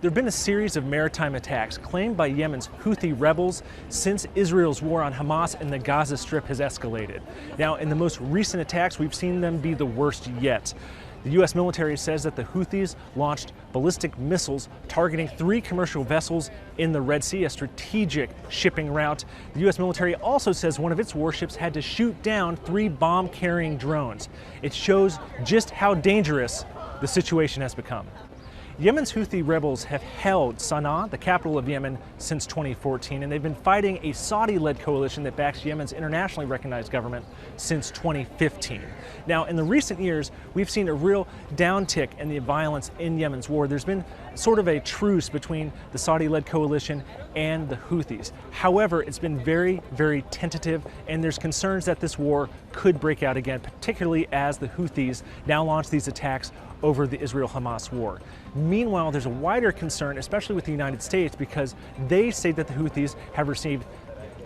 There have been a series of maritime attacks claimed by Yemen's Houthi rebels since Israel's war on Hamas and the Gaza Strip has escalated. Now, in the most recent attacks, we've seen them be the worst yet. The U.S. military says that the Houthis launched ballistic missiles targeting 3 commercial vessels in the Red Sea, a strategic shipping route. The U.S. military also says one of its warships had to shoot down 3 bomb-carrying drones. It shows just how dangerous the situation has become. Yemen's Houthi rebels have held Sana'a, the capital of Yemen, since 2014, and they've been fighting a Saudi-led coalition that backs Yemen's internationally recognized government since 2015. Now, in the recent years, we've seen a real downtick in the violence in Yemen's war. There's been sort of a truce between the Saudi-led coalition and the Houthis. However, it's been very, very tentative, and there's concerns that this war could break out again, particularly as the Houthis now launch these attacks over the Israel-Hamas war. Meanwhile, there's a wider concern, especially with the United States, because they say that the Houthis have received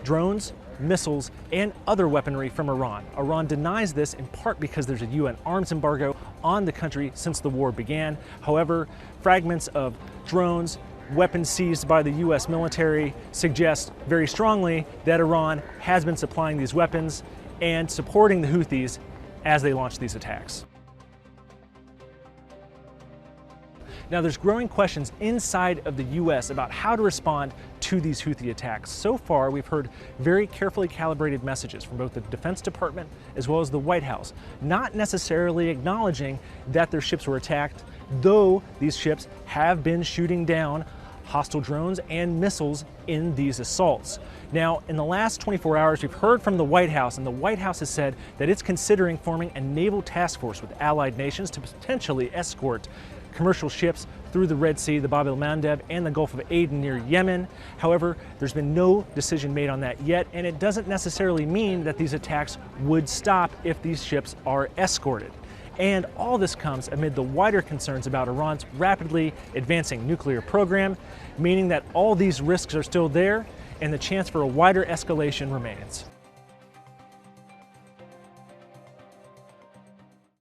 drones, missiles, and other weaponry from Iran. Iran denies this in part because there's a UN arms embargo on the country since the war began. However, fragments of drones, weapons seized by the U.S. military suggest very strongly that Iran has been supplying these weapons and supporting the Houthis as they launch these attacks. Now, there's growing questions inside of the U.S. about how to respond to these Houthi attacks. So far, we've heard very carefully calibrated messages from both the Defense Department as well as the White House, not necessarily acknowledging that their ships were attacked, though these ships have been shooting down hostile drones and missiles in these assaults. Now, in the last 24 hours, we've heard from the White House, and the White House has said that it's considering forming a naval task force with allied nations to potentially escort commercial ships through the Red Sea, the Bab al-Mandab, and the Gulf of Aden near Yemen. However, there's been no decision made on that yet, and it doesn't necessarily mean that these attacks would stop if these ships are escorted. And all this comes amid the wider concerns about Iran's rapidly advancing nuclear program, meaning that all these risks are still there and the chance for a wider escalation remains.